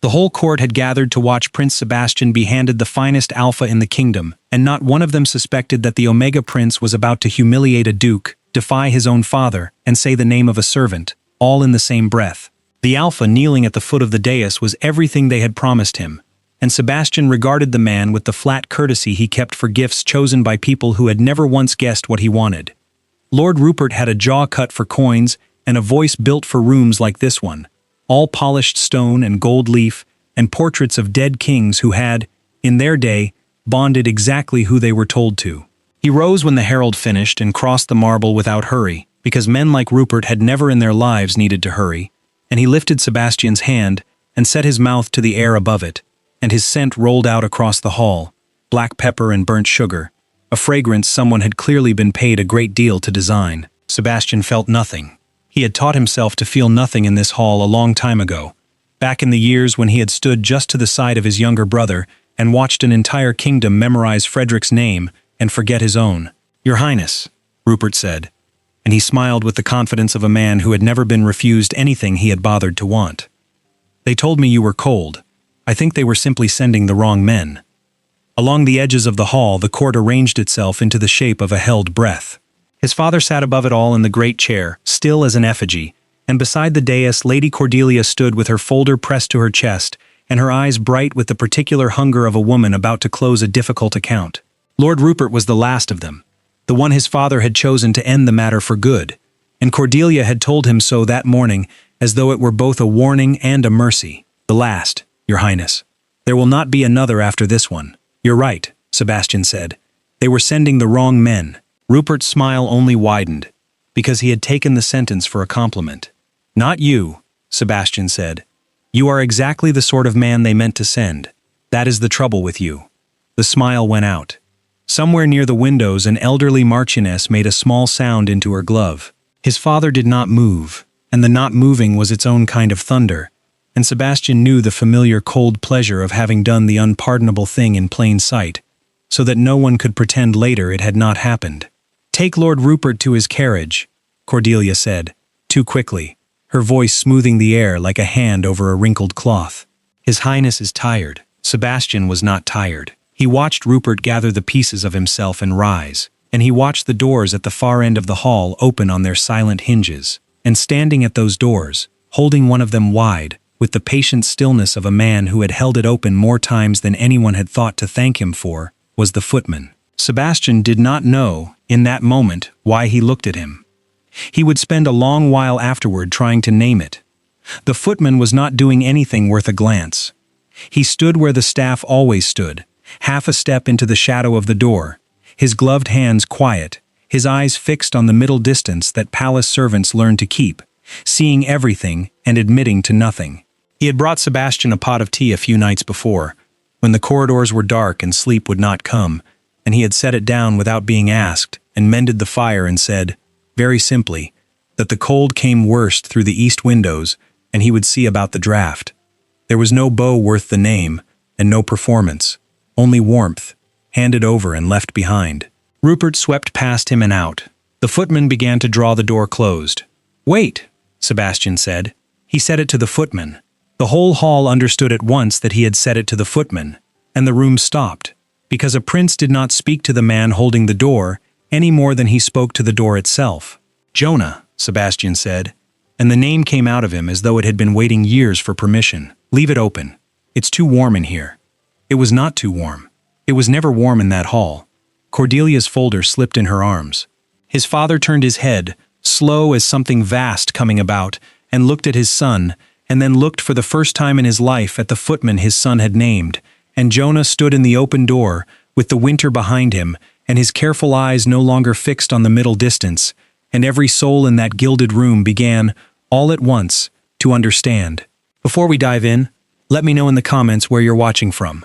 The whole court had gathered to watch Prince Sebastian be handed the finest alpha in the kingdom, and not one of them suspected that the Omega Prince was about to humiliate a duke, defy his own father, and say the name of a servant, all in the same breath. The alpha kneeling at the foot of the dais was everything they had promised him, and Sebastian regarded the man with the flat courtesy he kept for gifts chosen by people who had never once guessed what he wanted. Lord Rupert had a jaw cut for coins and a voice built for rooms like this one, all polished stone and gold leaf, and portraits of dead kings who had, in their day, bonded exactly who they were told to. He rose when the herald finished and crossed the marble without hurry, because men like Rupert had never in their lives needed to hurry, and he lifted Sebastian's hand and set his mouth to the air above it, and his scent rolled out across the hall, black pepper and burnt sugar, a fragrance someone had clearly been paid a great deal to design. Sebastian felt nothing. He had taught himself to feel nothing in this hall a long time ago, back in the years when he had stood just to the side of his younger brother and watched an entire kingdom memorize Frederick's name and forget his own. "Your Highness," Rupert said, and he smiled with the confidence of a man who had never been refused anything he had bothered to want. "They told me you were cold. I think they were simply sending the wrong men." Along the edges of the hall, the court arranged itself into the shape of a held breath. His father sat above it all in the great chair, still as an effigy, and beside the dais Lady Cordelia stood with her folder pressed to her chest, and her eyes bright with the particular hunger of a woman about to close a difficult account. Lord Rupert was the last of them, the one his father had chosen to end the matter for good, and Cordelia had told him so that morning, as though it were both a warning and a mercy. "The last, Your Highness. There will not be another after this one." "You're right," Sebastian said. "They were sending the wrong men." Rupert's smile only widened, because he had taken the sentence for a compliment. "Not you," Sebastian said. "You are exactly the sort of man they meant to send. That is the trouble with you." The smile went out. Somewhere near the windows an elderly marchioness made a small sound into her glove. His father did not move, and the not moving was its own kind of thunder, and Sebastian knew the familiar cold pleasure of having done the unpardonable thing in plain sight, so that no one could pretend later it had not happened. "Take Lord Rupert to his carriage," Cordelia said, too quickly, her voice smoothing the air like a hand over a wrinkled cloth. "His Highness is tired." Sebastian was not tired. He watched Rupert gather the pieces of himself and rise, and he watched the doors at the far end of the hall open on their silent hinges, and standing at those doors, holding one of them wide, with the patient stillness of a man who had held it open more times than anyone had thought to thank him for, was the footman. Sebastian did not know, in that moment, why he looked at him. He would spend a long while afterward trying to name it. The footman was not doing anything worth a glance. He stood where the staff always stood, half a step into the shadow of the door, his gloved hands quiet, his eyes fixed on the middle distance that palace servants learn to keep, seeing everything and admitting to nothing. He had brought Sebastian a pot of tea a few nights before, when the corridors were dark and sleep would not come, and he had set it down without being asked, and mended the fire and said, very simply, that the cold came worst through the east windows, and he would see about the draft. There was no beau worth the name, and no performance, only warmth, handed over and left behind. Rupert swept past him and out. The footman began to draw the door closed. "Wait," Sebastian said. He said it to the footman. The whole hall understood at once that he had said it to the footman, and the room stopped, because a prince did not speak to the man holding the door any more than he spoke to the door itself. "Jonah," Sebastian said, and the name came out of him as though it had been waiting years for permission. "Leave it open. It's too warm in here." It was not too warm. It was never warm in that hall. Cordelia's folder slipped in her arms. His father turned his head, slow as something vast coming about, and looked at his son, and then looked for the first time in his life at the footman his son had named, and Jonah stood in the open door, with the winter behind him, and his careful eyes no longer fixed on the middle distance, and every soul in that gilded room began, all at once, to understand. Before we dive in, let me know in the comments where you're watching from.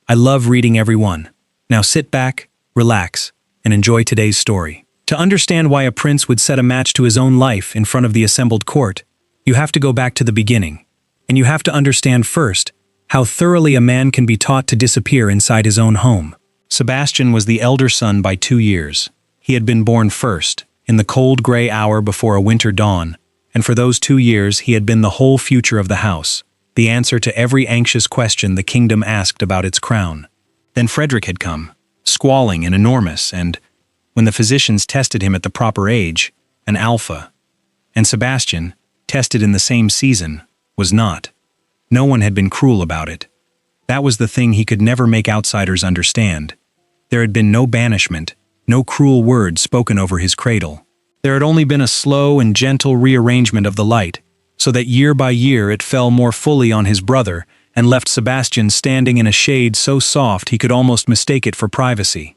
I love reading every one. Now sit back, relax, and enjoy today's story. To understand why a prince would set a match to his own life in front of the assembled court, you have to go back to the beginning, and you have to understand first how thoroughly a man can be taught to disappear inside his own home. Sebastian was the elder son by 2 years. He had been born first, in the cold gray hour before a winter dawn, and for those 2 years he had been the whole future of the house. the answer to every anxious question the kingdom asked about its crown. Then Frederick had come, squalling and enormous, and, when the physicians tested him at the proper age, an alpha. And Sebastian, tested in the same season, was not. No one had been cruel about it. That was the thing he could never make outsiders understand. There had been no banishment, no cruel words spoken over his cradle. There had only been a slow and gentle rearrangement of the light, so that year by year it fell more fully on his brother and left Sebastian standing in a shade so soft he could almost mistake it for privacy.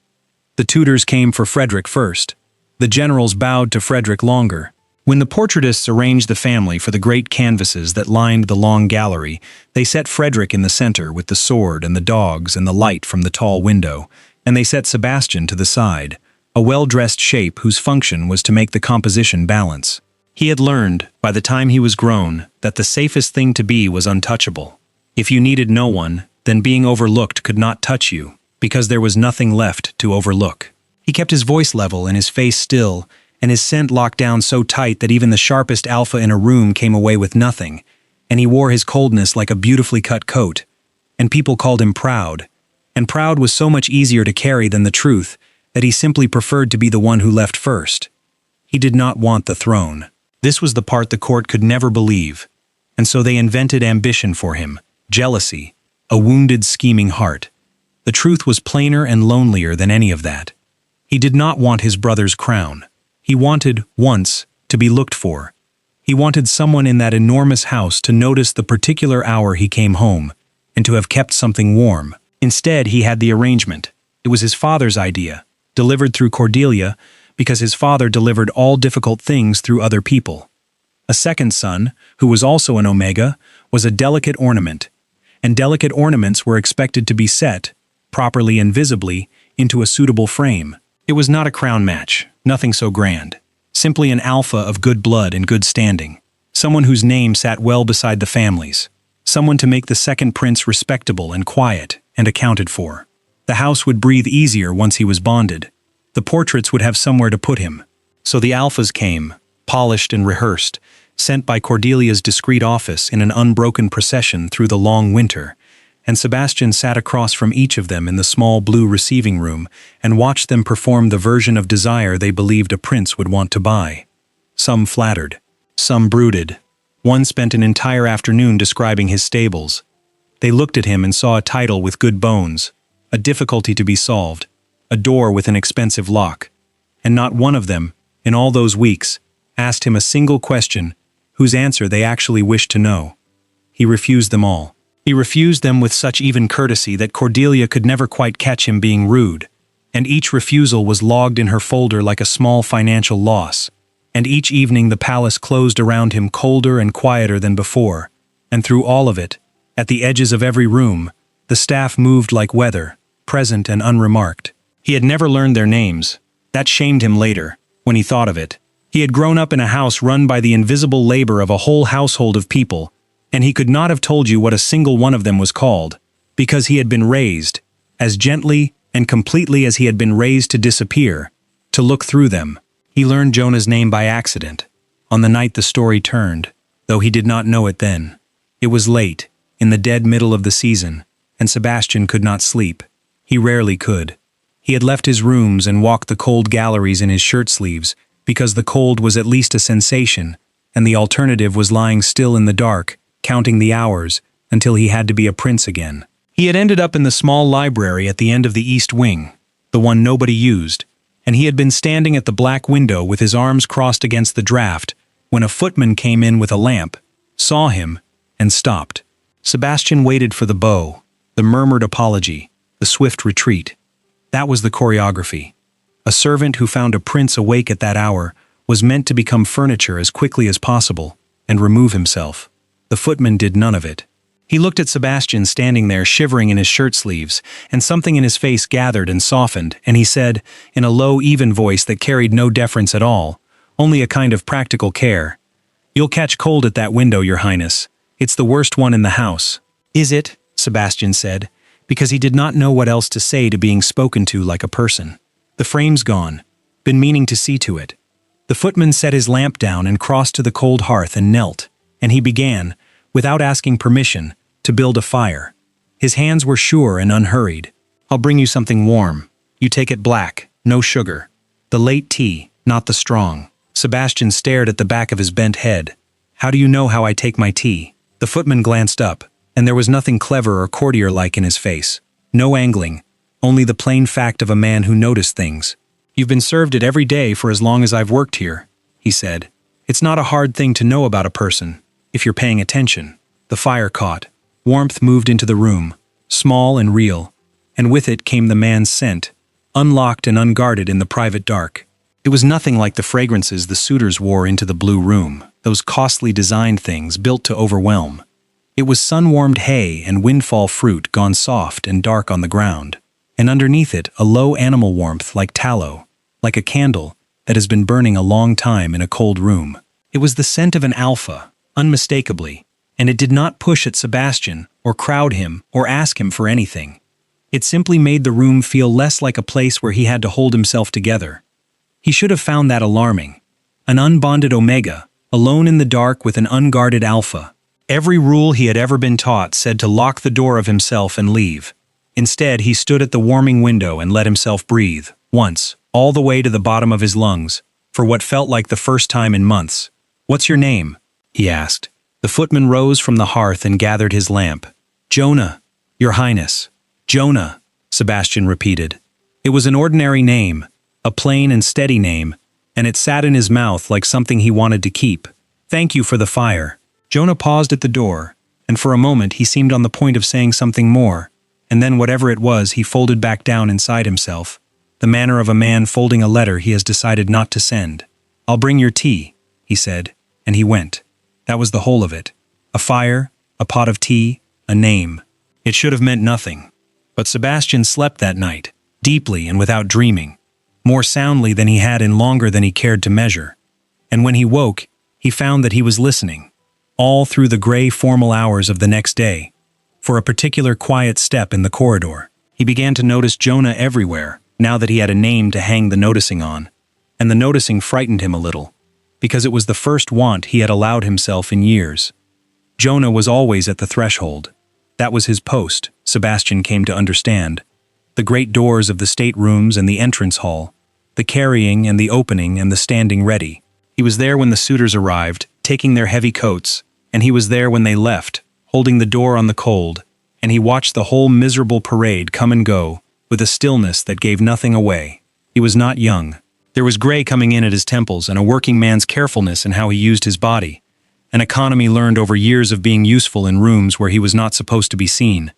The tutors came for Frederick first. The generals bowed to Frederick longer. When the portraitists arranged the family for the great canvases that lined the long gallery, they set Frederick in the center with the sword and the dogs and the light from the tall window, and they set Sebastian to the side, a well-dressed shape whose function was to make the composition balance. He had learned, by the time he was grown, that the safest thing to be was untouchable. If you needed no one, then being overlooked could not touch you, because there was nothing left to overlook. He kept his voice level and his face still, and his scent locked down so tight that even the sharpest alpha in a room came away with nothing, and he wore his coldness like a beautifully cut coat, and people called him proud, and proud was so much easier to carry than the truth that he simply preferred to be the one who left first. He did not want the throne. This was the part the court could never believe, and so they invented ambition for him, jealousy, a wounded, scheming heart. The truth was plainer and lonelier than any of that. He did not want his brother's crown. He wanted, once, to be looked for. He wanted someone in that enormous house to notice the particular hour he came home, and to have kept something warm. Instead, he had the arrangement. It was his father's idea, delivered through Cordelia, because his father delivered all difficult things through other people. A second son, who was also an Omega, was a delicate ornament, and delicate ornaments were expected to be set, properly and visibly, into a suitable frame. It was not a crown match, nothing so grand. Simply an alpha of good blood and good standing. Someone whose name sat well beside the family's. Someone to make the second prince respectable and quiet and accounted for. The house would breathe easier once he was bonded. The portraits would have somewhere to put him. So the alphas came, polished and rehearsed, sent by Cordelia's discreet office in an unbroken procession through the long winter, and Sebastian sat across from each of them in the small blue receiving room and watched them perform the version of desire they believed a prince would want to buy. Some flattered. Some brooded. One spent an entire afternoon describing his stables. They looked at him and saw a title with good bones, a difficulty to be solved, a door with an expensive lock. And not one of them, in all those weeks, asked him a single question whose answer they actually wished to know. He refused them all. He refused them with such even courtesy that Cordelia could never quite catch him being rude, and each refusal was logged in her folder like a small financial loss, and each evening the palace closed around him colder and quieter than before, and through all of it, at the edges of every room, the staff moved like weather, present and unremarked. He had never learned their names. That shamed him later, when he thought of it. He had grown up in a house run by the invisible labor of a whole household of people, and he could not have told you what a single one of them was called, because he had been raised, as gently and completely as he had been raised to disappear, to look through them. He learned Jonah's name by accident, on the night the story turned, though he did not know it then. It was late, in the dead middle of the season, and Sebastian could not sleep. He rarely could. He had left his rooms and walked the cold galleries in his shirt sleeves, because the cold was at least a sensation, and the alternative was lying still in the dark, counting the hours, until he had to be a prince again. He had ended up in the small library at the end of the east wing, the one nobody used, and he had been standing at the black window with his arms crossed against the draft when a footman came in with a lamp, saw him, and stopped. Sebastian waited for the bow, the murmured apology, the swift retreat. That was the choreography. A servant who found a prince awake at that hour was meant to become furniture as quickly as possible and remove himself. The footman did none of it. He looked at Sebastian standing there shivering in his shirt sleeves, and something in his face gathered and softened, and he said, in a low, even voice that carried no deference at all, only a kind of practical care, "You'll catch cold at that window, Your Highness. It's the worst one in the house." "Is it?" Sebastian said, because he did not know what else to say to being spoken to like a person. "The frame's gone. Been meaning to see to it." The footman set his lamp down and crossed to the cold hearth and knelt, and he began, without asking permission, to build a fire. His hands were sure and unhurried. "I'll bring you something warm. You take it black, no sugar. The late tea, not the strong." Sebastian stared at the back of his bent head. "How do you know how I take my tea?" The footman glanced up, and there was nothing clever or courtier-like in his face. No angling, only the plain fact of a man who noticed things. "You've been served it every day for as long as I've worked here," he said. "It's not a hard thing to know about a person, if you're paying attention." The fire caught. Warmth moved into the room, small and real, and with it came the man's scent, unlocked and unguarded in the private dark. It was nothing like the fragrances the suitors wore into the blue room, those costly designed things built to overwhelm. It was sun-warmed hay and windfall fruit gone soft and dark on the ground, and underneath it a low animal warmth like tallow, like a candle that has been burning a long time in a cold room. It was the scent of an alpha, unmistakably, and it did not push at Sebastian, or crowd him, or ask him for anything. It simply made the room feel less like a place where he had to hold himself together. He should have found that alarming. An unbonded omega, alone in the dark with an unguarded alpha. Every rule he had ever been taught said to lock the door of himself and leave. Instead, he stood at the warming window and let himself breathe, once, all the way to the bottom of his lungs, for what felt like the first time in months. "What's your name?" he asked. The footman rose from the hearth and gathered his lamp. "Jonah, Your Highness." "Jonah," Sebastian repeated. It was an ordinary name, a plain and steady name, and it sat in his mouth like something he wanted to keep. "Thank you for the fire." Jonah paused at the door, and for a moment he seemed on the point of saying something more, and then whatever it was he folded back down inside himself, the manner of a man folding a letter he has decided not to send. "I'll bring your tea," he said, and he went. That was the whole of it. A fire, a pot of tea, a name. It should have meant nothing. But Sebastian slept that night, deeply and without dreaming, more soundly than he had in longer than he cared to measure. And when he woke, he found that he was listening, all through the gray formal hours of the next day, for a particular quiet step in the corridor. He began to notice Jonah everywhere, now that he had a name to hang the noticing on, and the noticing frightened him a little, because it was the first want he had allowed himself in years. Jonah was always at the threshold. That was his post, Sebastian came to understand. The great doors of the staterooms and the entrance hall, the carrying and the opening and the standing ready. He was there when the suitors arrived, taking their heavy coats, and he was there when they left, holding the door on the cold, and he watched the whole miserable parade come and go, with a stillness that gave nothing away. He was not young. There was gray coming in at his temples and a working man's carefulness in how he used his body, an economy learned over years of being useful in rooms where he was not supposed to be seen.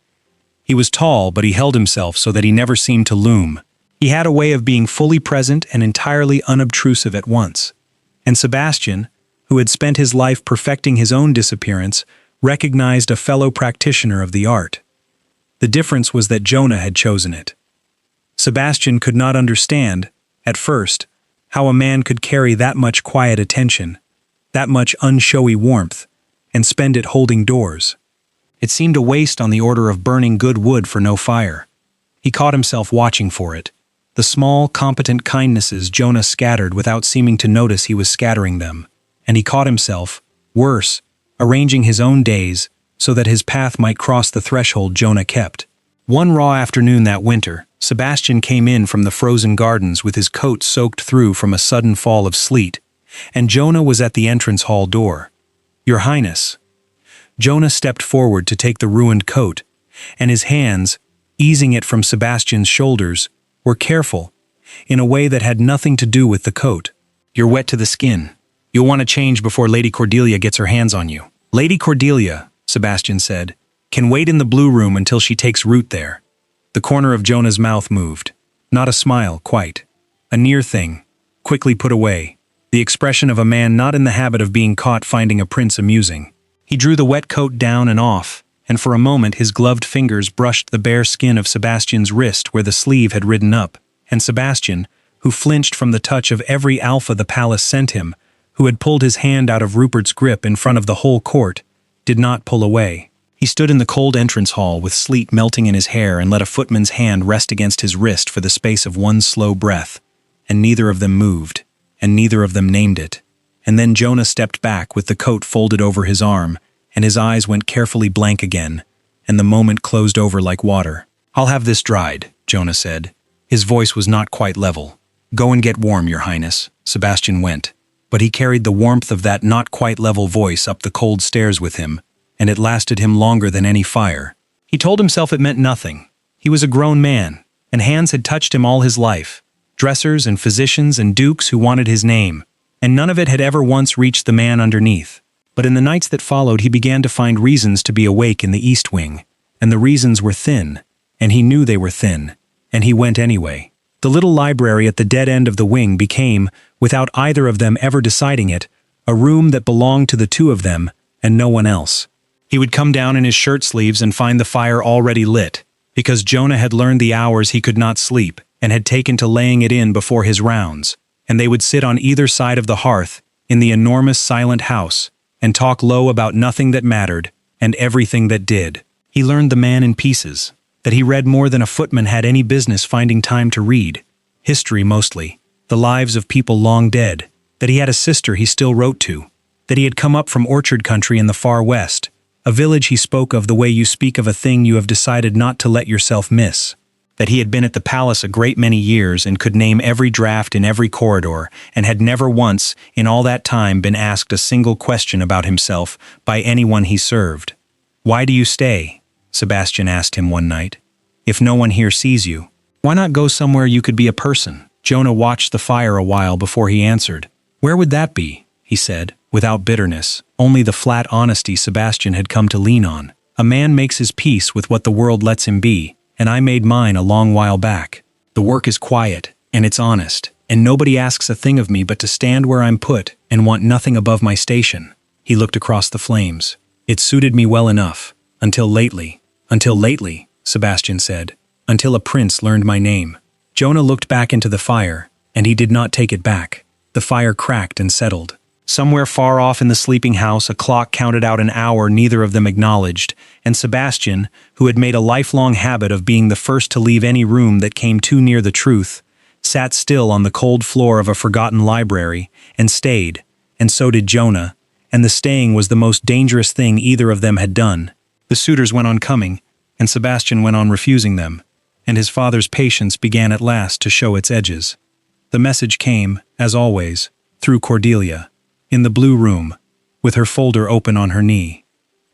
He was tall, but he held himself so that he never seemed to loom. He had a way of being fully present and entirely unobtrusive at once. And Sebastian, who had spent his life perfecting his own disappearance, recognized a fellow practitioner of the art. The difference was that Jonah had chosen it. Sebastian could not understand, at first, how a man could carry that much quiet attention, that much unshowy warmth, and spend it holding doors. It seemed a waste on the order of burning good wood for no fire. He caught himself watching for it, the small, competent kindnesses Jonah scattered without seeming to notice he was scattering them, and he caught himself, worse, arranging his own days so that his path might cross the threshold Jonah kept. One raw afternoon that winter, Sebastian came in from the frozen gardens with his coat soaked through from a sudden fall of sleet, and Jonah was at the entrance hall door. "Your Highness." Jonah stepped forward to take the ruined coat, and his hands, easing it from Sebastian's shoulders, were careful, in a way that had nothing to do with the coat. "You're wet to the skin. You'll want to change before Lady Cordelia gets her hands on you." "Lady Cordelia," Sebastian said, "can wait in the blue room until she takes root there." The corner of Jonah's mouth moved. Not a smile, quite. A near thing, quickly put away. The expression of a man not in the habit of being caught finding a prince amusing. He drew the wet coat down and off, and for a moment his gloved fingers brushed the bare skin of Sebastian's wrist where the sleeve had ridden up, and Sebastian, who flinched from the touch of every alpha the palace sent him, who had pulled his hand out of Rupert's grip in front of the whole court, did not pull away. He stood in the cold entrance hall with sleet melting in his hair and let a footman's hand rest against his wrist for the space of one slow breath, and neither of them moved, and neither of them named it. And then Jonah stepped back with the coat folded over his arm, and his eyes went carefully blank again, and the moment closed over like water. "I'll have this dried," Jonah said. His voice was not quite level. "Go and get warm, Your Highness." Sebastian went, but he carried the warmth of that not quite level voice up the cold stairs with him, and it lasted him longer than any fire. He told himself it meant nothing. He was a grown man, and hands had touched him all his life. Dressers and physicians and dukes who wanted his name, and none of it had ever once reached the man underneath. But in the nights that followed he began to find reasons to be awake in the East Wing, and the reasons were thin, and he knew they were thin, and he went anyway. The little library at the dead end of the wing became, without either of them ever deciding it, a room that belonged to the two of them and no one else. He would come down in his shirt sleeves and find the fire already lit, because Jonah had learned the hours he could not sleep and had taken to laying it in before his rounds, and they would sit on either side of the hearth in the enormous silent house and talk low about nothing that mattered and everything that did. He learned the man in pieces, that he read more than a footman had any business finding time to read. History mostly, the lives of people long dead, that he had a sister he still wrote to, that he had come up from orchard country in the far west, a village he spoke of the way you speak of a thing you have decided not to let yourself miss, that he had been at the palace a great many years and could name every draft in every corridor and had never once, in all that time, been asked a single question about himself by anyone he served. "Why do you stay?" Sebastian asked him one night. "If no one here sees you, why not go somewhere you could be a person?" Jonah watched the fire a while before he answered. "Where would that be?" he said, without bitterness, only the flat honesty Sebastian had come to lean on. "A man makes his peace with what the world lets him be, and I made mine a long while back. The work is quiet, and it's honest, and nobody asks a thing of me but to stand where I'm put and want nothing above my station." He looked across the flames. "It suited me well enough, until lately." "Until lately," Sebastian said, "until a prince learned my name." Jonah looked back into the fire, and he did not take it back. The fire cracked and settled. Somewhere far off in the sleeping house a clock counted out an hour neither of them acknowledged, and Sebastian, who had made a lifelong habit of being the first to leave any room that came too near the truth, sat still on the cold floor of a forgotten library, and stayed, and so did Jonah, and the staying was the most dangerous thing either of them had done. The suitors went on coming, and Sebastian went on refusing them, and his father's patience began at last to show its edges. The message came, as always, through Cordelia, in the blue room, with her folder open on her knee.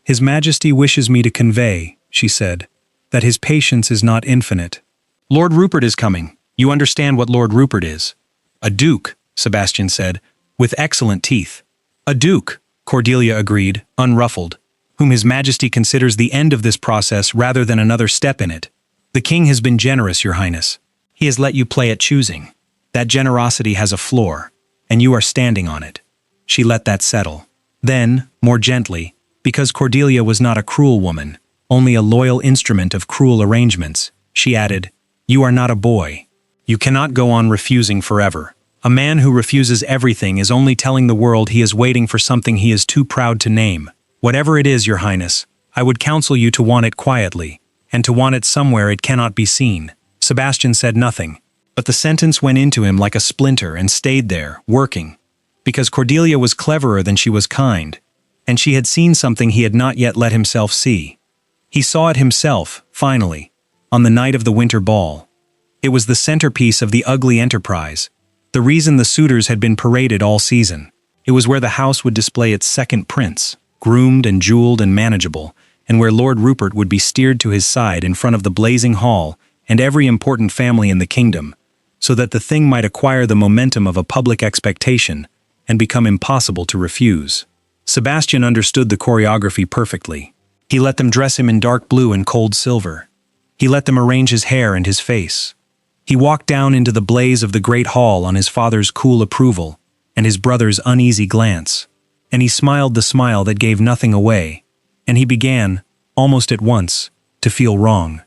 "His Majesty wishes me to convey," she said, "that his patience is not infinite. Lord Rupert is coming. You understand what Lord Rupert is." "A duke," Sebastian said, "with excellent teeth." "A duke," Cordelia agreed, unruffled, "whom His Majesty considers the end of this process rather than another step in it. The king has been generous, Your Highness. He has let you play at choosing. That generosity has a floor, and you are standing on it." She let that settle. Then, more gently, because Cordelia was not a cruel woman, only a loyal instrument of cruel arrangements, she added, "You are not a boy. You cannot go on refusing forever. A man who refuses everything is only telling the world he is waiting for something he is too proud to name. Whatever it is, Your Highness, I would counsel you to want it quietly, and to want it somewhere it cannot be seen." Sebastian said nothing, but the sentence went into him like a splinter and stayed there, working, because Cordelia was cleverer than she was kind, and she had seen something he had not yet let himself see. He saw it himself, finally, on the night of the winter ball. It was the centerpiece of the ugly enterprise, the reason the suitors had been paraded all season. It was where the house would display its second prince, groomed and jeweled and manageable, and where Lord Rupert would be steered to his side in front of the blazing hall and every important family in the kingdom, so that the thing might acquire the momentum of a public expectation and become impossible to refuse. Sebastian understood the choreography perfectly. He let them dress him in dark blue and cold silver. He let them arrange his hair and his face. He walked down into the blaze of the great hall on his father's cool approval and his brother's uneasy glance, and he smiled the smile that gave nothing away, and he began, almost at once, to feel wrong.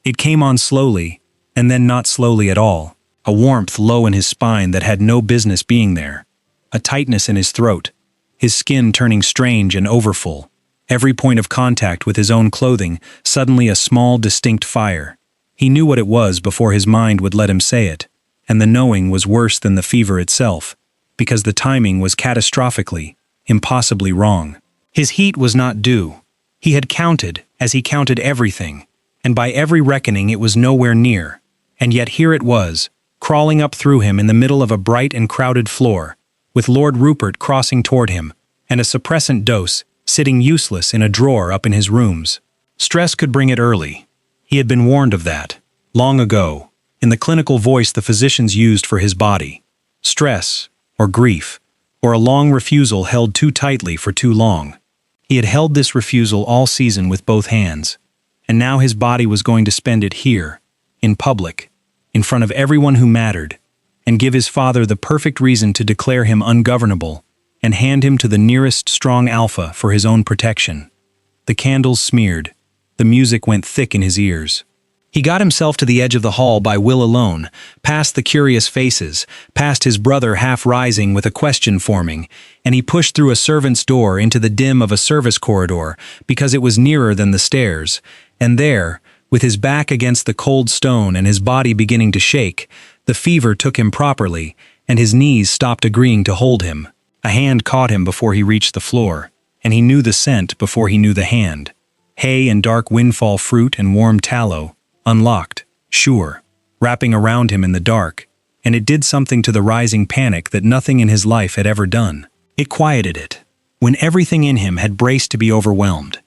It came on slowly, and then not slowly at all, a warmth low in his spine that had no business being there, a tightness in his throat, his skin turning strange and overfull, every point of contact with his own clothing suddenly a small, distinct fire. He knew what it was before his mind would let him say it, and the knowing was worse than the fever itself, because the timing was catastrophically, impossibly wrong. His heat was not due. He had counted, as he counted everything, and by every reckoning it was nowhere near. And yet here it was, crawling up through him in the middle of a bright and crowded floor, with Lord Rupert crossing toward him, and a suppressant dose sitting useless in a drawer up in his rooms. Stress could bring it early. He had been warned of that, long ago, in the clinical voice the physicians used for his body. Stress, or grief, or a long refusal held too tightly for too long. He had held this refusal all season with both hands, and now his body was going to spend it here, in public, in front of everyone who mattered, and give his father the perfect reason to declare him ungovernable, and hand him to the nearest strong alpha for his own protection. The candles smeared. The music went thick in his ears. He got himself to the edge of the hall by will alone, past the curious faces, past his brother half rising with a question forming, and he pushed through a servant's door into the dim of a service corridor, because it was nearer than the stairs, and there, with his back against the cold stone and his body beginning to shake, the fever took him properly, and his knees stopped agreeing to hold him. A hand caught him before he reached the floor, and he knew the scent before he knew the hand. Hay and dark windfall fruit and warm tallow, unlocked, sure, wrapping around him in the dark, and it did something to the rising panic that nothing in his life had ever done. It quieted it, when everything in him had braced to be overwhelmed.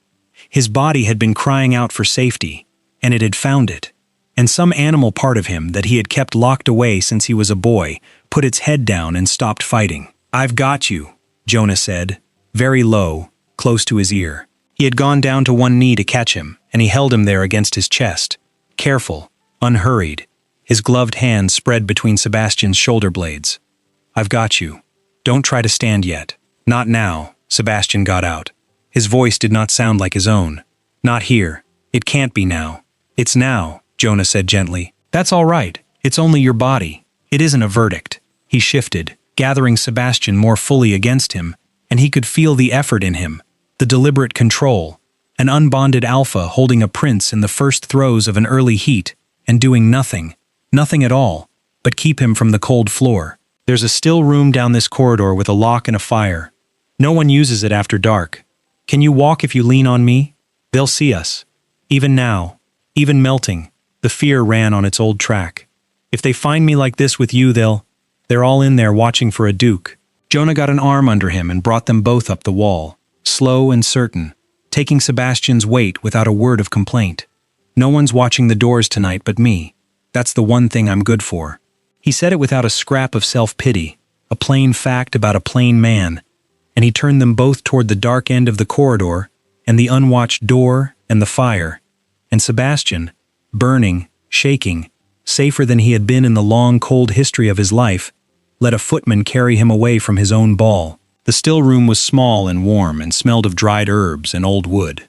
His body had been crying out for safety, and it had found it. And some animal part of him that he had kept locked away since he was a boy put its head down and stopped fighting. "I've got you," Jonah said, very low, close to his ear. He had gone down to one knee to catch him, and he held him there against his chest, careful, unhurried, his gloved hands spread between Sebastian's shoulder blades. "I've got you. Don't try to stand yet." "Not now," Sebastian got out. His voice did not sound like his own. "Not here. It can't be now." "It's now," Jonah said gently. "That's all right. It's only your body. It isn't a verdict." He shifted, gathering Sebastian more fully against him, and he could feel the effort in him, the deliberate control, an unbonded alpha holding a prince in the first throes of an early heat, and doing nothing at all, but keep him from the cold floor. "There's a still room down this corridor with a lock and a fire. No one uses it after dark. Can you walk if you lean on me? They'll see us. Even now, even melting, the fear ran on its old track. If they find me like this with you, they're all in there watching for a duke." Jonah got an arm under him and brought them both up the wall, slow and certain, taking Sebastian's weight without a word of complaint. "No one's watching the doors tonight but me. That's the one thing I'm good for." He said it without a scrap of self-pity, a plain fact about a plain man, and he turned them both toward the dark end of the corridor, and the unwatched door, and the fire, and Sebastian, burning, shaking, safer than he had been in the long, cold history of his life, let a footman carry him away from his own ball. The still room was small and warm and smelled of dried herbs and old wood.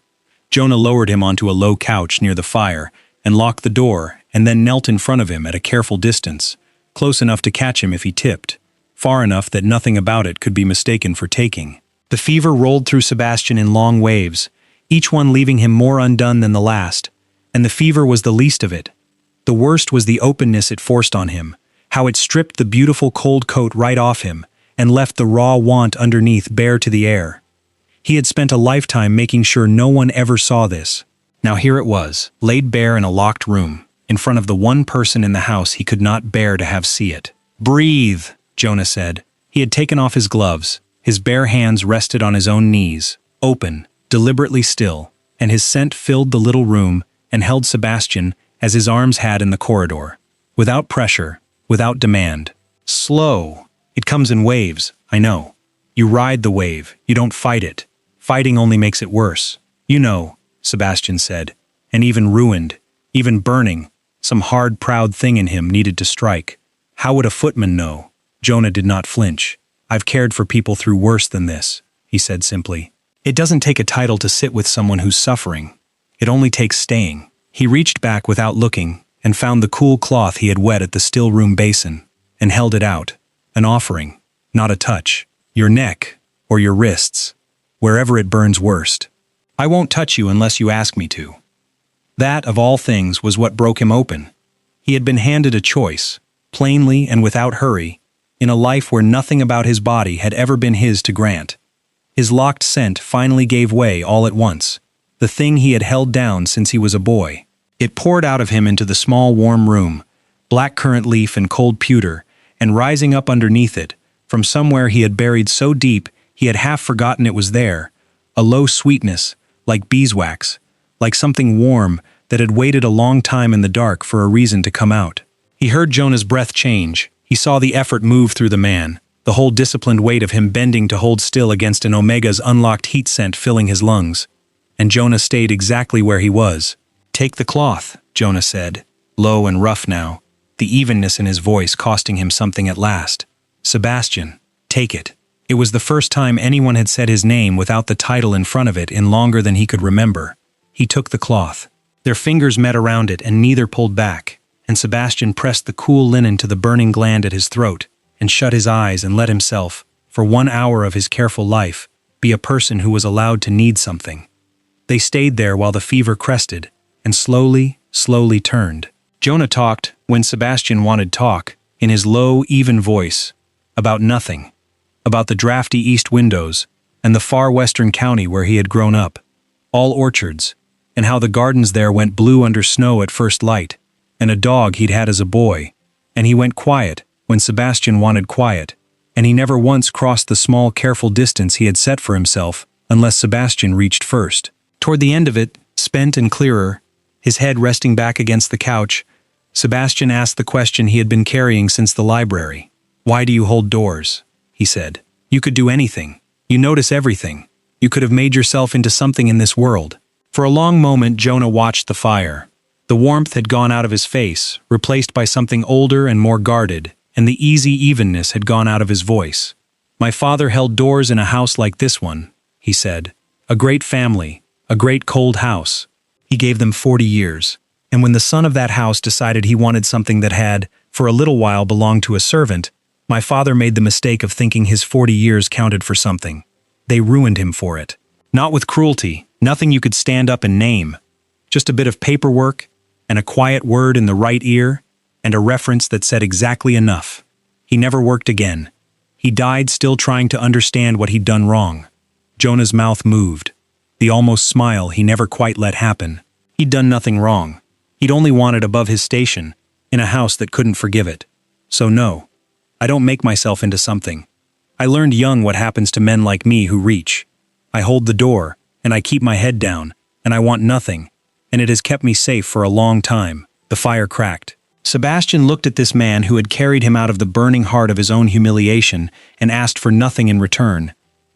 Jonah lowered him onto a low couch near the fire and locked the door, and then knelt in front of him at a careful distance, close enough to catch him if he tipped, far enough that nothing about it could be mistaken for taking. The fever rolled through Sebastian in long waves, each one leaving him more undone than the last, and the fever was the least of it. The worst was the openness it forced on him, how it stripped the beautiful cold coat right off him, and left the raw want underneath bare to the air. He had spent a lifetime making sure no one ever saw this. Now here it was, laid bare in a locked room, in front of the one person in the house he could not bear to have see it. "Breathe," Jonah said. He had taken off his gloves. His bare hands rested on his own knees, open, deliberately still, and his scent filled the little room and held Sebastian as his arms had in the corridor. Without pressure, without demand. "Slow. It comes in waves, I know. You ride the wave, you don't fight it. Fighting only makes it worse. You know," Sebastian said, and even ruined, even burning, some hard, proud thing in him needed to strike. How would a footman know? Jonah did not flinch. "I've cared for people through worse than this," he said simply. "It doesn't take a title to sit with someone who's suffering. It only takes staying." He reached back without looking and found the cool cloth he had wet at the still room basin, and held it out. An offering, not a touch. "Your neck, or your wrists, wherever it burns worst. I won't touch you unless you ask me to." That, of all things, was what broke him open. He had been handed a choice, plainly and without hurry, in a life where nothing about his body had ever been his to grant. His locked scent finally gave way all at once. The thing he had held down since he was a boy. It poured out of him into the small warm room, black currant leaf and cold pewter, and rising up underneath it, from somewhere he had buried so deep he had half forgotten it was there, a low sweetness, like beeswax, like something warm that had waited a long time in the dark for a reason to come out. He heard Jonah's breath change. He saw the effort move through the man, the whole disciplined weight of him bending to hold still against an Omega's unlocked heat scent filling his lungs. And Jonah stayed exactly where he was. "Take the cloth," Jonah said, low and rough now, the evenness in his voice costing him something at last. "Sebastian, take it." It was the first time anyone had said his name without the title in front of it in longer than he could remember. He took the cloth. Their fingers met around it and neither pulled back, and Sebastian pressed the cool linen to the burning gland at his throat and shut his eyes and let himself, for 1 hour of his careful life, be a person who was allowed to need something. They stayed there while the fever crested, and slowly turned. Jonah talked, when Sebastian wanted talk, in his low, even voice, about nothing. About the drafty east windows, and the far western county where he had grown up. All orchards, and how the gardens there went blue under snow at first light, and a dog he'd had as a boy, and he went quiet when Sebastian wanted quiet, and he never once crossed the small careful distance he had set for himself unless Sebastian reached first. Toward the end of it, spent and clearer, his head resting back against the couch, Sebastian asked the question he had been carrying since the library. "Why do you hold doors?" he said. "You could do anything. You notice everything. You could have made yourself into something in this world." For a long moment Jonah watched the fire. The warmth had gone out of his face, replaced by something older and more guarded, and the easy evenness had gone out of his voice. "My father held doors in a house like this one," he said. "A great family, a great cold house. He gave them 40 years. And when the son of that house decided he wanted something that had, for a little while, belonged to a servant, my father made the mistake of thinking his 40 years counted for something. They ruined him for it. Not with cruelty, nothing you could stand up and name. Just a bit of paperwork, and a quiet word in the right ear, and a reference that said exactly enough. He never worked again. He died still trying to understand what he'd done wrong." Jonah's mouth moved. The almost smile he never quite let happen. He'd done nothing wrong. He'd only wanted above his station, in a house that couldn't forgive it. "So no. I don't make myself into something. I learned young what happens to men like me who reach. I hold the door, and I keep my head down, and I want nothing, and it has kept me safe for a long time." The fire cracked. Sebastian looked at this man who had carried him out of the burning heart of his own humiliation and asked for nothing in return,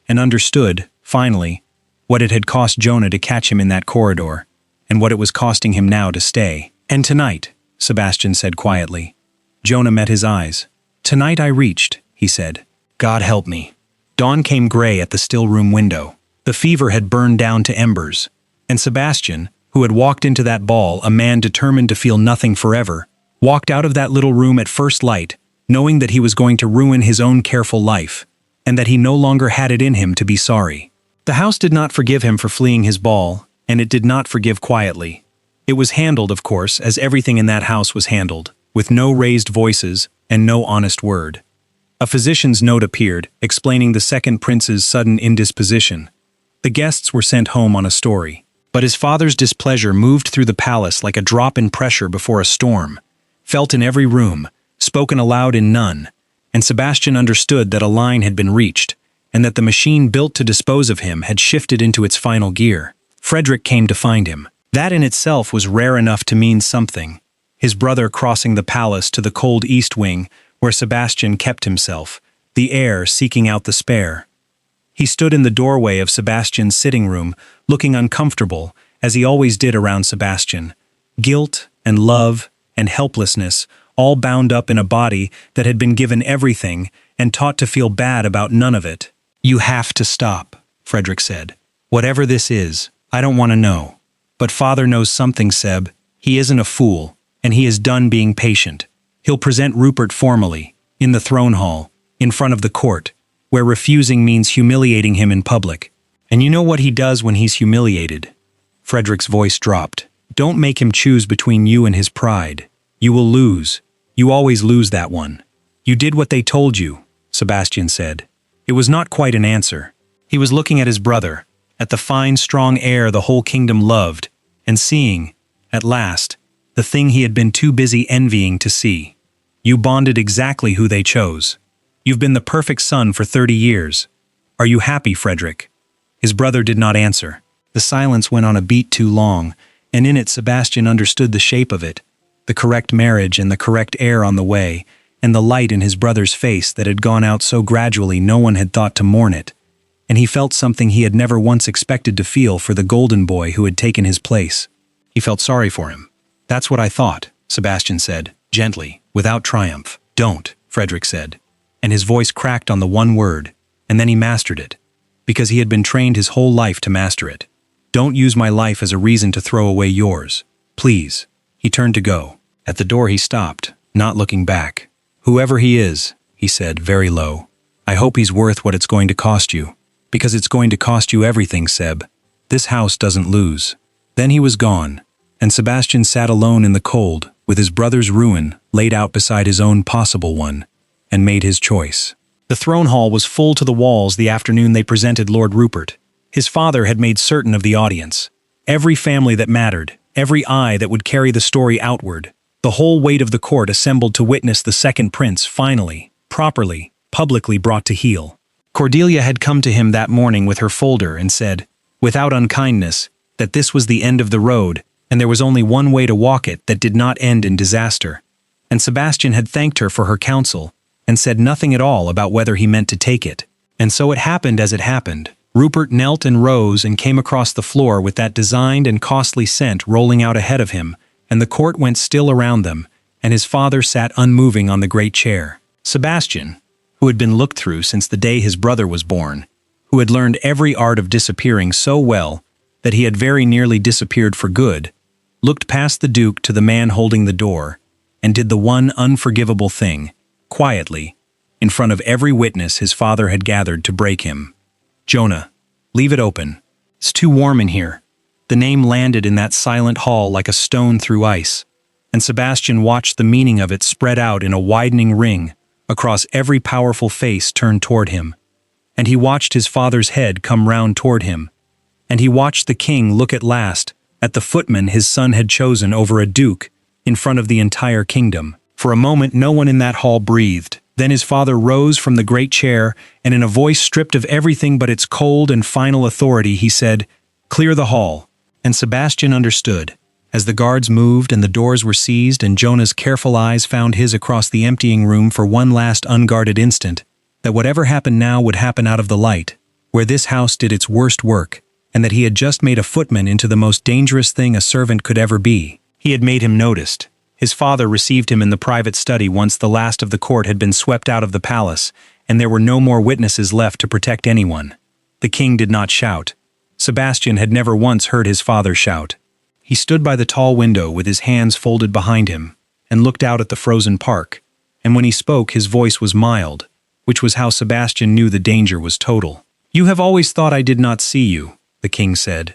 and understood, finally, what it had cost Jonah to catch him in that corridor, and what it was costing him now to stay. "And tonight," Sebastian said quietly. Jonah met his eyes. "Tonight I reached," he said. "God help me." Dawn came gray at the still room window. The fever had burned down to embers, and Sebastian, who had walked into that ball a man determined to feel nothing forever, walked out of that little room at first light, knowing that he was going to ruin his own careful life, and that he no longer had it in him to be sorry. The house did not forgive him for fleeing his ball, and it did not forgive quietly. It was handled, of course, as everything in that house was handled, with no raised voices and no honest word. A physician's note appeared, explaining the second prince's sudden indisposition. The guests were sent home on a story. But his father's displeasure moved through the palace like a drop in pressure before a storm, felt in every room, spoken aloud in none, and Sebastian understood that a line had been reached, and that the machine built to dispose of him had shifted into its final gear. Frederick came to find him. That in itself was rare enough to mean something. His brother crossing the palace to the cold east wing, where Sebastian kept himself, the heir seeking out the spare. He stood in the doorway of Sebastian's sitting room, looking uncomfortable, as he always did around Sebastian. Guilt and love and helplessness, all bound up in a body that had been given everything and taught to feel bad about none of it. "You have to stop," Frederick said. "Whatever this is, I don't want to know. But father knows something, Seb. He isn't a fool, and he is done being patient. He'll present Rupert formally, in the throne hall, in front of the court, where refusing means humiliating him in public. And you know what he does when he's humiliated?" Frederick's voice dropped. "Don't make him choose between you and his pride. You will lose. You always lose that one." "You did what they told you," Sebastian said. It was not quite an answer. He was looking at his brother, at the fine, strong heir the whole kingdom loved, and seeing, at last, the thing he had been too busy envying to see. You bonded exactly who they chose. You've been the perfect son for 30 years. Are you happy, Frederick? His brother did not answer. The silence went on a beat too long, and in it Sebastian understood the shape of it, the correct marriage and the correct heir on the way, and the light in his brother's face that had gone out so gradually no one had thought to mourn it. And he felt something he had never once expected to feel for the golden boy who had taken his place. He felt sorry for him. That's what I thought, Sebastian said, gently, without triumph. Don't, Frederick said. And his voice cracked on the one word, and then he mastered it, because he had been trained his whole life to master it. Don't use my life as a reason to throw away yours. Please. He turned to go. At the door he stopped, not looking back. Whoever he is, he said, very low, I hope he's worth what it's going to cost you. Because it's going to cost you everything, Seb. This house doesn't lose. Then he was gone, and Sebastian sat alone in the cold, with his brother's ruin laid out beside his own possible one, and made his choice. The throne hall was full to the walls the afternoon they presented Lord Rupert. His father had made certain of the audience. Every family that mattered, every eye that would carry the story outward, the whole weight of the court assembled to witness the second prince finally, properly, publicly brought to heel. Cordelia had come to him that morning with her folder and said, without unkindness, that this was the end of the road, and there was only one way to walk it that did not end in disaster. And Sebastian had thanked her for her counsel, and said nothing at all about whether he meant to take it. And so it happened as it happened. Rupert knelt and rose and came across the floor with that designed and costly scent rolling out ahead of him, and the court went still around them, and his father sat unmoving on the great chair. Sebastian, who had been looked through since the day his brother was born, who had learned every art of disappearing so well that he had very nearly disappeared for good, looked past the Duke to the man holding the door, and did the one unforgivable thing, quietly, in front of every witness his father had gathered to break him. Jonah, leave it open. It's too warm in here. The name landed in that silent hall like a stone through ice, and Sebastian watched the meaning of it spread out in a widening ring across every powerful face turned toward him. And he watched his father's head come round toward him, and he watched the king look at last at the footman his son had chosen over a duke in front of the entire kingdom. For a moment no one in that hall breathed. Then his father rose from the great chair, and in a voice stripped of everything but its cold and final authority, he said, "Clear the hall." And Sebastian understood, as the guards moved and the doors were seized and Jonah's careful eyes found his across the emptying room for one last unguarded instant, that whatever happened now would happen out of the light, where this house did its worst work, and that he had just made a footman into the most dangerous thing a servant could ever be. He had made him noticed. His father received him in the private study once the last of the court had been swept out of the palace, and there were no more witnesses left to protect anyone. The king did not shout. Sebastian had never once heard his father shout. He stood by the tall window with his hands folded behind him, and looked out at the frozen park, and when he spoke his voice was mild, which was how Sebastian knew the danger was total. "You have always thought I did not see you," the king said.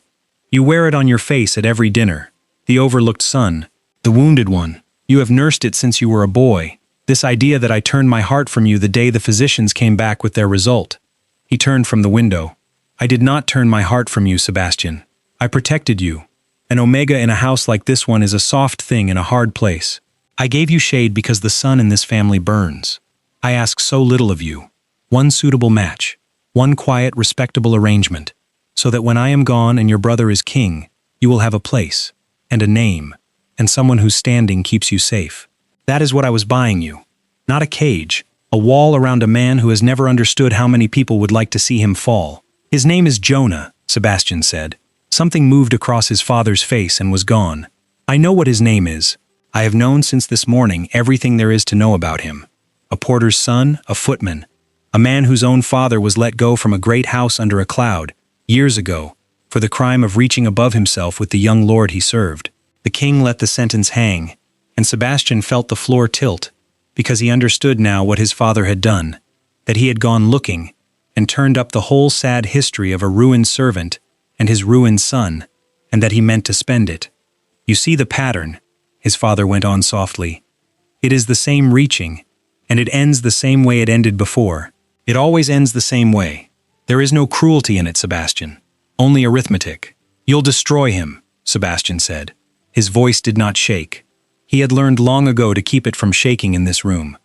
"You wear it on your face at every dinner, the overlooked son, the wounded one. You have nursed it since you were a boy, this idea that I turned my heart from you the day the physicians came back with their result." He turned from the window. "I did not turn my heart from you, Sebastian. I protected you. An omega in a house like this one is a soft thing in a hard place. I gave you shade because the sun in this family burns. I ask so little of you. One suitable match, one quiet, respectable arrangement, so that when I am gone and your brother is king, you will have a place, and a name, and someone whose standing keeps you safe. That is what I was buying you. Not a cage, a wall around a man who has never understood how many people would like to see him fall. His name is Jonah," Sebastian said. Something moved across his father's face and was gone. "I know what his name is. I have known since this morning everything there is to know about him. A porter's son, a footman, a man whose own father was let go from a great house under a cloud, years ago, for the crime of reaching above himself with the young lord he served. The king let the sentence hang, and Sebastian felt the floor tilt, because he understood now what his father had done, that he had gone looking, and turned up the whole sad history of a ruined servant and his ruined son, and that he meant to spend it. You see the pattern," his father went on softly. "It is the same reaching, and it ends the same way it ended before. It always ends the same way. There is no cruelty in it, Sebastian. Only arithmetic. You'll destroy him, Sebastian said. His voice did not shake. He had learned long ago to keep it from shaking in this room.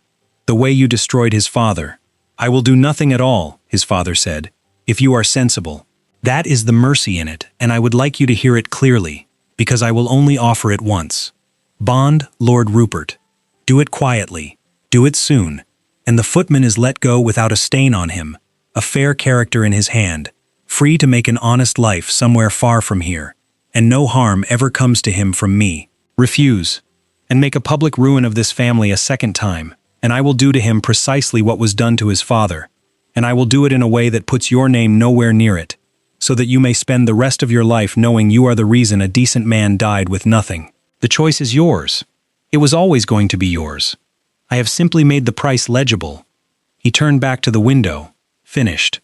The way you destroyed his father. I will do nothing at all, his father said, if you are sensible. That is the mercy in it, and I would like you to hear it clearly, because I will only offer it once. Bond, Lord Rupert. Do it quietly. Do it soon. And the footman is let go without a stain on him, a fair character in his hand, free to make an honest life somewhere far from here, and no harm ever comes to him from me. Refuse, and make a public ruin of this family a second time, and I will do to him precisely what was done to his father, and I will do it in a way that puts your name nowhere near it, so that you may spend the rest of your life knowing you are the reason a decent man died with nothing. The choice is yours. It was always going to be yours. I have simply made the price legible. He turned back to the window. Finished.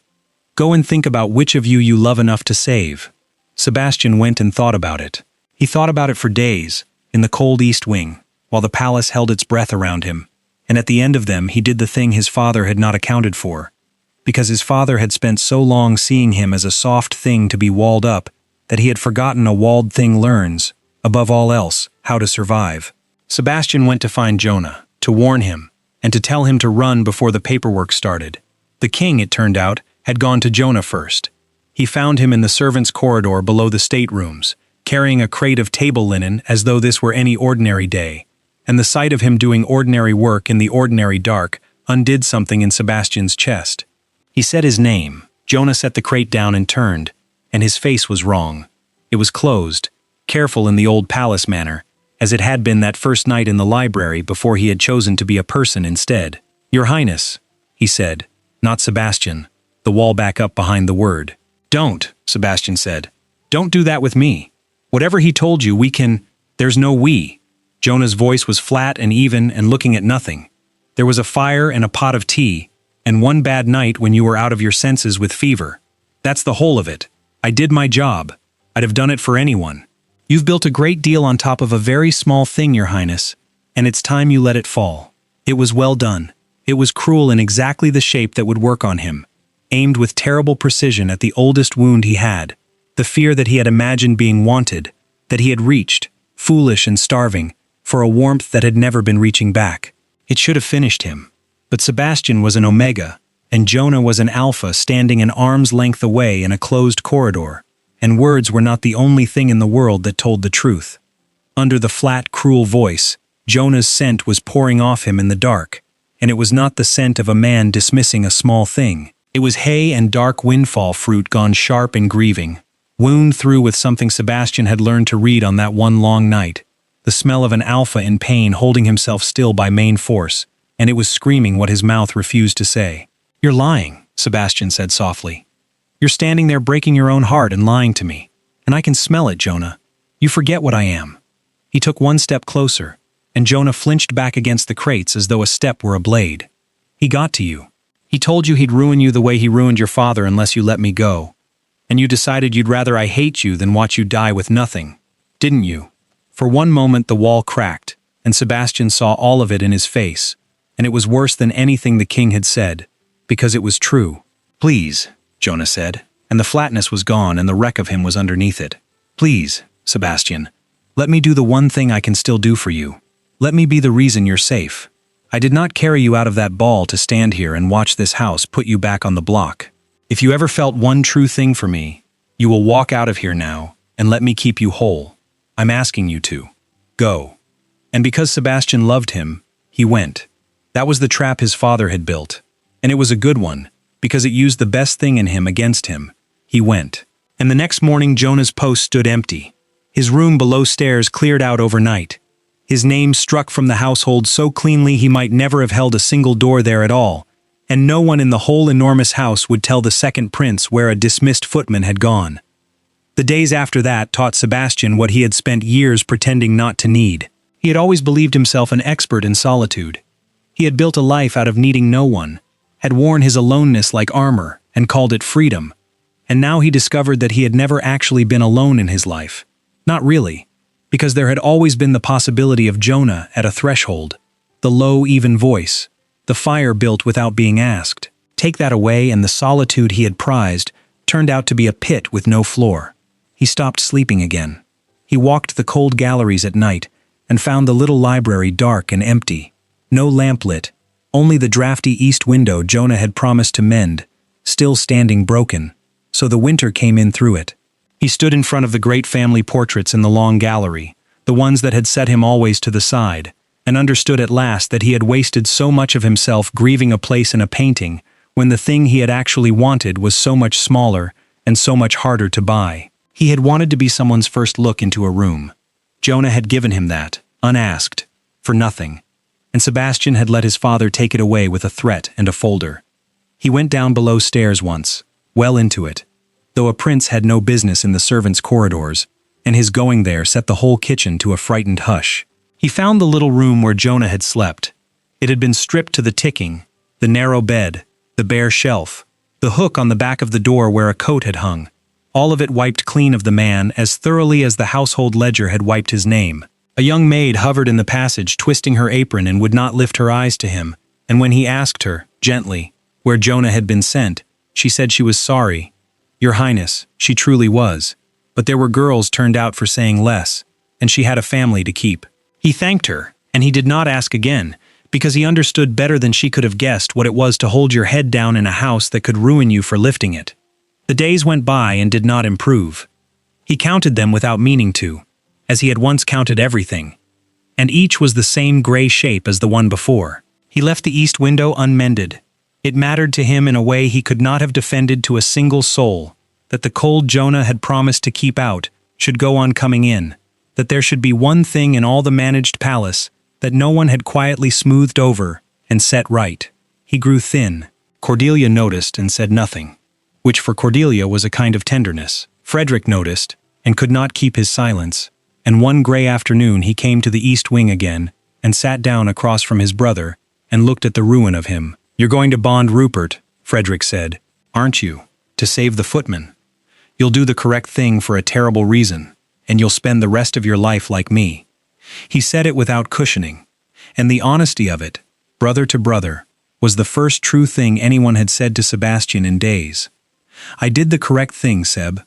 Go and think about which of you love enough to save. Sebastian went and thought about it. He thought about it for days, in the cold east wing, while the palace held its breath around him, and at the end of them he did the thing his father had not accounted for, because his father had spent so long seeing him as a soft thing to be walled up that he had forgotten a walled thing learns, above all else, how to survive. Sebastian went to find Jonah, to warn him, and to tell him to run before the paperwork started. The king, it turned out, had gone to Jonah first. He found him in the servants' corridor below the staterooms, carrying a crate of table linen as though this were any ordinary day, and the sight of him doing ordinary work in the ordinary dark undid something in Sebastian's chest. He said his name. Jonah set the crate down and turned, and his face was wrong. It was closed, careful in the old palace manner, as it had been that first night in the library before he had chosen to be a person instead. Your Highness, he said, not Sebastian, the wall back up behind the word. Don't, Sebastian said. Don't do that with me. Whatever he told you, we can... There's no we. Jonah's voice was flat and even and looking at nothing. There was a fire and a pot of tea, and one bad night when you were out of your senses with fever. That's the whole of it. I did my job. I'd have done it for anyone. You've built a great deal on top of a very small thing, Your Highness, and it's time you let it fall. It was well done. It was cruel in exactly the shape that would work on him, aimed with terrible precision at the oldest wound he had, the fear that he had imagined being wanted, that he had reached, foolish and starving, for a warmth that had never been reaching back. It should have finished him. But Sebastian was an omega, and Jonah was an alpha standing an arm's length away in a closed corridor, and words were not the only thing in the world that told the truth. Under the flat, cruel voice, Jonah's scent was pouring off him in the dark, and it was not the scent of a man dismissing a small thing. It was hay and dark windfall fruit gone sharp and grieving, wound through with something Sebastian had learned to read on that one long night, the smell of an alpha in pain holding himself still by main force, and it was screaming what his mouth refused to say. You're lying, Sebastian said softly. You're standing there breaking your own heart and lying to me, and I can smell it, Jonah. You forget what I am. He took one step closer, and Jonah flinched back against the crates as though a step were a blade. He got to you. He told you he'd ruin you the way he ruined your father unless you let me go. And you decided you'd rather I hate you than watch you die with nothing. Didn't you? For one moment the wall cracked, and Sebastian saw all of it in his face, and it was worse than anything the king had said, because it was true. Please, Jonah said, and the flatness was gone and the wreck of him was underneath it. Please, Sebastian, let me do the one thing I can still do for you. Let me be the reason you're safe. I did not carry you out of that ball to stand here and watch this house put you back on the block. If you ever felt one true thing for me, you will walk out of here now and let me keep you whole. I'm asking you to. Go. And because Sebastian loved him, he went. That was the trap his father had built. And it was a good one, because it used the best thing in him against him. He went. And the next morning Jonah's post stood empty. His room below stairs cleared out overnight. His name struck from the household so cleanly he might never have held a single door there at all, and no one in the whole enormous house would tell the second prince where a dismissed footman had gone. The days after that taught Sebastian what he had spent years pretending not to need. He had always believed himself an expert in solitude. He had built a life out of needing no one, had worn his aloneness like armor, and called it freedom. And now he discovered that he had never actually been alone in his life. Not really, because there had always been the possibility of Jonah at a threshold, the low, even voice, the fire built without being asked. Take that away and the solitude he had prized turned out to be a pit with no floor. He stopped sleeping again. He walked the cold galleries at night and found the little library dark and empty. No lamp lit, only the drafty east window Jonah had promised to mend, still standing broken, so the winter came in through it. He stood in front of the great family portraits in the long gallery, the ones that had set him always to the side, and understood at last that he had wasted so much of himself grieving a place in a painting when the thing he had actually wanted was so much smaller and so much harder to buy. He had wanted to be someone's first look into a room. Jonah had given him that, unasked, for nothing, and Sebastian had let his father take it away with a threat and a folder. He went down below stairs once, well into it, though a prince had no business in the servants' corridors, and his going there set the whole kitchen to a frightened hush. He found the little room where Jonah had slept. It had been stripped to the ticking, the narrow bed, the bare shelf, the hook on the back of the door where a coat had hung, all of it wiped clean of the man as thoroughly as the household ledger had wiped his name. A young maid hovered in the passage twisting her apron and would not lift her eyes to him, and when he asked her, gently, where Jonah had been sent, she said she was sorry. Your Highness, she truly was, but there were girls turned out for saying less, and she had a family to keep. He thanked her, and he did not ask again, because he understood better than she could have guessed what it was to hold your head down in a house that could ruin you for lifting it. The days went by and did not improve. He counted them without meaning to, as he had once counted everything, and each was the same gray shape as the one before. He left the east window unmended. It mattered to him in a way he could not have defended to a single soul, that the cold Jonah had promised to keep out should go on coming in, that there should be one thing in all the managed palace that no one had quietly smoothed over and set right. He grew thin. Cordelia noticed and said nothing, which for Cordelia was a kind of tenderness. Frederick noticed and could not keep his silence, and one gray afternoon he came to the east wing again and sat down across from his brother and looked at the ruin of him. You're going to bond Rupert, Frederick said, aren't you, to save the footman? You'll do the correct thing for a terrible reason, and you'll spend the rest of your life like me. He said it without cushioning, and the honesty of it, brother to brother, was the first true thing anyone had said to Sebastian in days. I did the correct thing, Seb.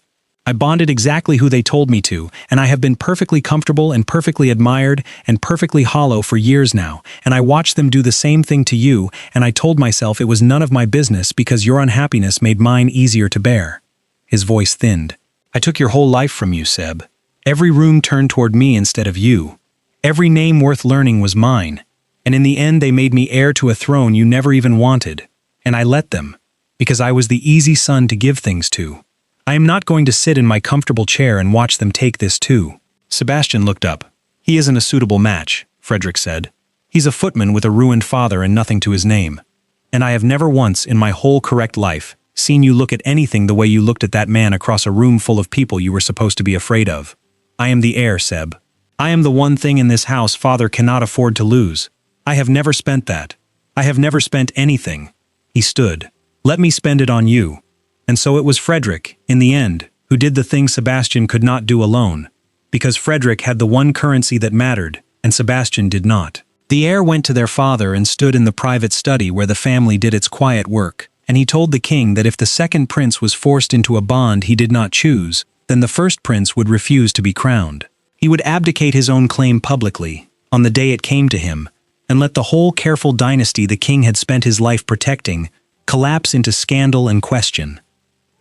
I bonded exactly who they told me to, and I have been perfectly comfortable and perfectly admired and perfectly hollow for years now, and I watched them do the same thing to you, and I told myself it was none of my business because your unhappiness made mine easier to bear. His voice thinned. I took your whole life from you, Seb. Every room turned toward me instead of you. Every name worth learning was mine, and in the end they made me heir to a throne you never even wanted, and I let them, because I was the easy son to give things to. I am not going to sit in my comfortable chair and watch them take this too. Sebastian looked up. He isn't a suitable match, Frederick said. He's a footman with a ruined father and nothing to his name. And I have never once in my whole correct life seen you look at anything the way you looked at that man across a room full of people you were supposed to be afraid of. I am the heir, Seb. I am the one thing in this house father cannot afford to lose. I have never spent that. I have never spent anything. He stood. Let me spend it on you. And so it was Frederick, in the end, who did the thing Sebastian could not do alone, because Frederick had the one currency that mattered, and Sebastian did not. The heir went to their father and stood in the private study where the family did its quiet work, and he told the king that if the second prince was forced into a bond he did not choose, then the first prince would refuse to be crowned. He would abdicate his own claim publicly, on the day it came to him, and let the whole careful dynasty the king had spent his life protecting collapse into scandal and question.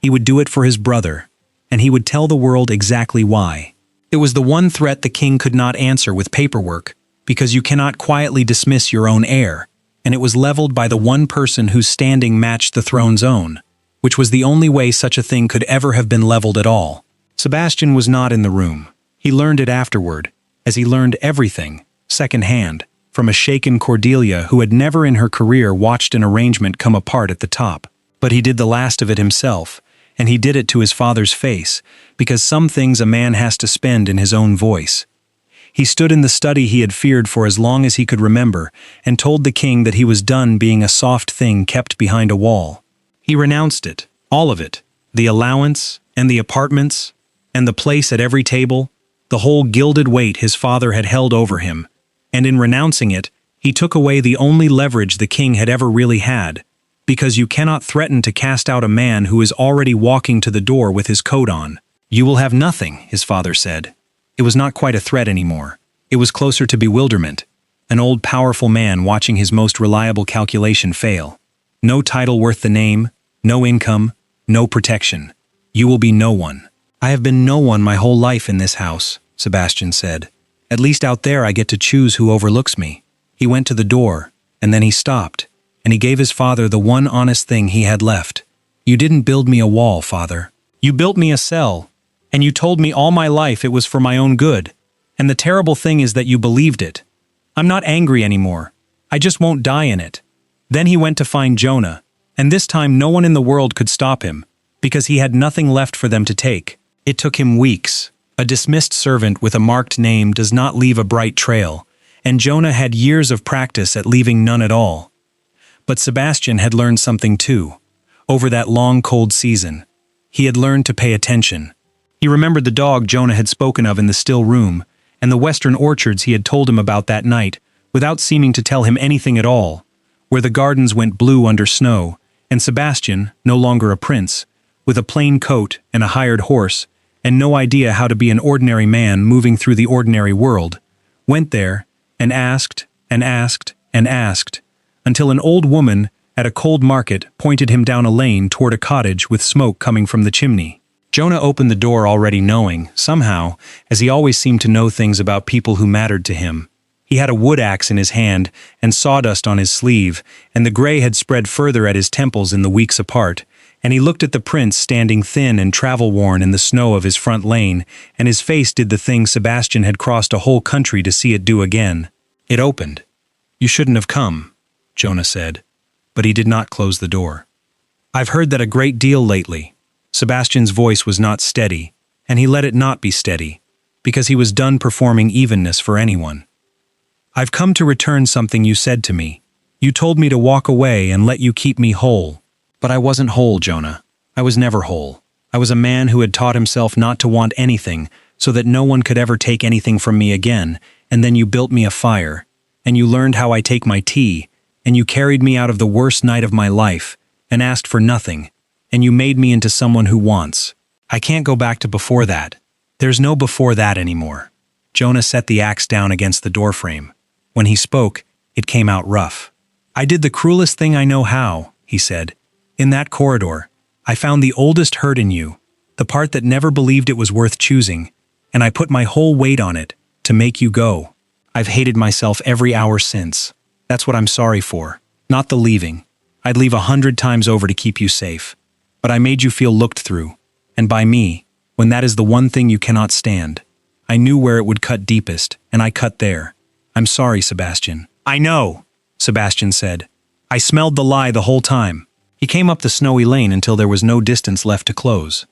He would do it for his brother, and he would tell the world exactly why. It was the one threat the king could not answer with paperwork, because you cannot quietly dismiss your own heir, and it was leveled by the one person whose standing matched the throne's own, which was the only way such a thing could ever have been leveled at all. Sebastian was not in the room. He learned it afterward, as he learned everything, second-hand, from a shaken Cordelia who had never in her career watched an arrangement come apart at the top. But he did the last of it himself, and he did it to his father's face, because some things a man has to spend in his own voice. He stood in the study he had feared for as long as he could remember, and told the king that he was done being a soft thing kept behind a wall. He renounced it, all of it, the allowance, and the apartments, and the place at every table, the whole gilded weight his father had held over him, and in renouncing it, he took away the only leverage the king had ever really had, Because you cannot threaten to cast out a man who is already walking to the door with his coat on. You will have nothing, his father said. It was not quite a threat anymore. It was closer to bewilderment. An old powerful man watching his most reliable calculation fail. No title worth the name, no income, no protection. You will be no one. I have been no one my whole life in this house, Sebastian said. At least out there I get to choose who overlooks me. He went to the door, and then he stopped, and he gave his father the one honest thing he had left. You didn't build me a wall, father. You built me a cell, and you told me all my life it was for my own good. And the terrible thing is that you believed it. I'm not angry anymore. I just won't die in it. Then he went to find Jonah, and this time no one in the world could stop him, because he had nothing left for them to take. It took him weeks. A dismissed servant with a marked name does not leave a bright trail, and Jonah had years of practice at leaving none at all. But Sebastian had learned something too. Over that long, cold season, he had learned to pay attention. He remembered the dog Jonah had spoken of in the still room, and the western orchards he had told him about that night, without seeming to tell him anything at all, where the gardens went blue under snow, and Sebastian, no longer a prince, with a plain coat and a hired horse, and no idea how to be an ordinary man moving through the ordinary world, went there and asked and asked and asked, until an old woman at a cold market pointed him down a lane toward a cottage with smoke coming from the chimney. Jonah opened the door already knowing, somehow, as he always seemed to know things about people who mattered to him. He had a wood axe in his hand and sawdust on his sleeve, and the gray had spread further at his temples in the weeks apart, and he looked at the prince standing thin and travel-worn in the snow of his front lane, and his face did the thing Sebastian had crossed a whole country to see it do again. It opened. You shouldn't have come, Jonah said, but he did not close the door. I've heard that a great deal lately. Sebastian's voice was not steady, and he let it not be steady, because he was done performing evenness for anyone. I've come to return something you said to me. You told me to walk away and let you keep me whole. But I wasn't whole, Jonah. I was never whole. I was a man who had taught himself not to want anything, so that no one could ever take anything from me again, and then you built me a fire, and you learned how I take my tea, and you carried me out of the worst night of my life, and asked for nothing, and you made me into someone who wants. I can't go back to before that. There's no before that anymore. Jonah set the axe down against the doorframe. When he spoke, it came out rough. I did the cruelest thing I know how, he said. In that corridor, I found the oldest hurt in you, the part that never believed it was worth choosing, and I put my whole weight on it, to make you go. I've hated myself every hour since. That's what I'm sorry for, not the leaving. I'd leave 100 times over to keep you safe. But I made you feel looked through, and by me, when that is the one thing you cannot stand. I knew where it would cut deepest, and I cut there. I'm sorry, Sebastian. I know, Sebastian said. I smelled the lie the whole time. He came up the snowy lane until there was no distance left to close.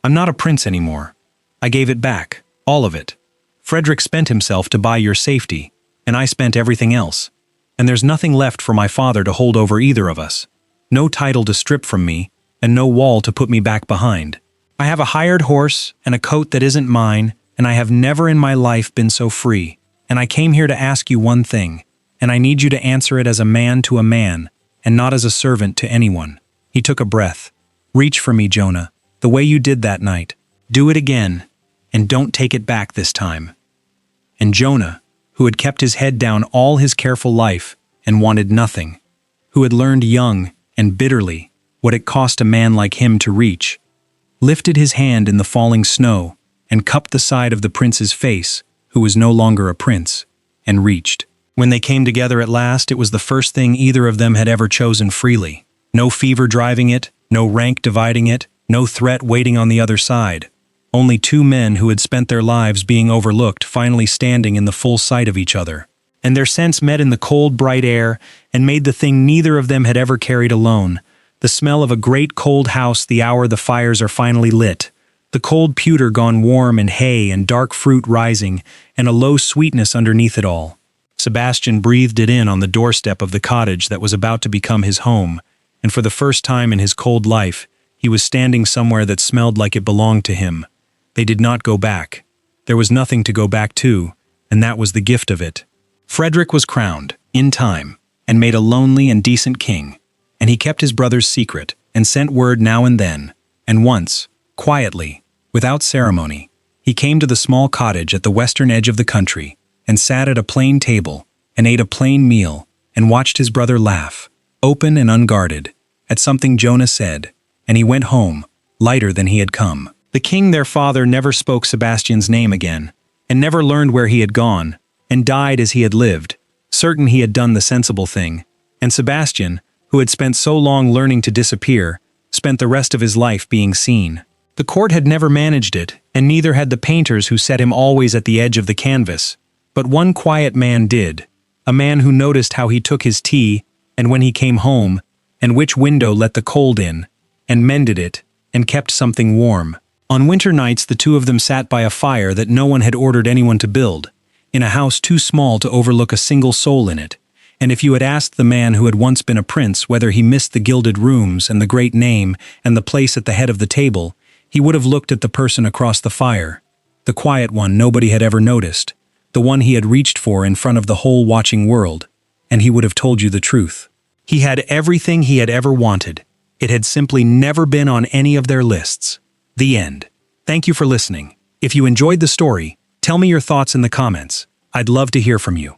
I'm not a prince anymore. I gave it back, all of it. Frederick spent himself to buy your safety, and I spent everything else. And there's nothing left for my father to hold over either of us. No title to strip from me, and no wall to put me back behind. I have a hired horse and a coat that isn't mine, and I have never in my life been so free. And I came here to ask you one thing, and I need you to answer it as a man to a man, and not as a servant to anyone. He took a breath. Reach for me, Jonah, the way you did that night. Do it again, and don't take it back this time. And Jonah, who had kept his head down all his careful life and wanted nothing, who had learned young and bitterly what it cost a man like him to reach, lifted his hand in the falling snow and cupped the side of the prince's face, who was no longer a prince, and reached. When they came together at last, it was the first thing either of them had ever chosen freely. No fever driving it, no rank dividing it, no threat waiting on the other side. Only two men who had spent their lives being overlooked finally standing in the full sight of each other. And their scents met in the cold, bright air and made the thing neither of them had ever carried alone. The smell of a great cold house the hour the fires are finally lit. The cold pewter gone warm and hay and dark fruit rising, and a low sweetness underneath it all. Sebastian breathed it in on the doorstep of the cottage that was about to become his home, and for the first time in his cold life, he was standing somewhere that smelled like it belonged to him. They did not go back. There was nothing to go back to, and that was the gift of it. Frederick was crowned, in time, and made a lonely and decent king, and he kept his brother's secret, and sent word now and then. And once, quietly, without ceremony, he came to the small cottage at the western edge of the country, and sat at a plain table, and ate a plain meal, and watched his brother laugh, open and unguarded, at something Jonah said, and he went home, lighter than he had come. The king their father never spoke Sebastian's name again, and never learned where he had gone, and died as he had lived, certain he had done the sensible thing, and Sebastian, who had spent so long learning to disappear, spent the rest of his life being seen. The court had never managed it, and neither had the painters who set him always at the edge of the canvas. But one quiet man did, a man who noticed how he took his tea, and when he came home, and which window let the cold in, and mended it, and kept something warm. On winter nights the two of them sat by a fire that no one had ordered anyone to build, in a house too small to overlook a single soul in it. And if you had asked the man who had once been a prince whether he missed the gilded rooms and the great name and the place at the head of the table, he would have looked at the person across the fire, the quiet one nobody had ever noticed, the one he had reached for in front of the whole watching world, and he would have told you the truth. He had everything he had ever wanted. It had simply never been on any of their lists. The end. Thank you for listening. If you enjoyed the story, tell me your thoughts in the comments. I'd love to hear from you.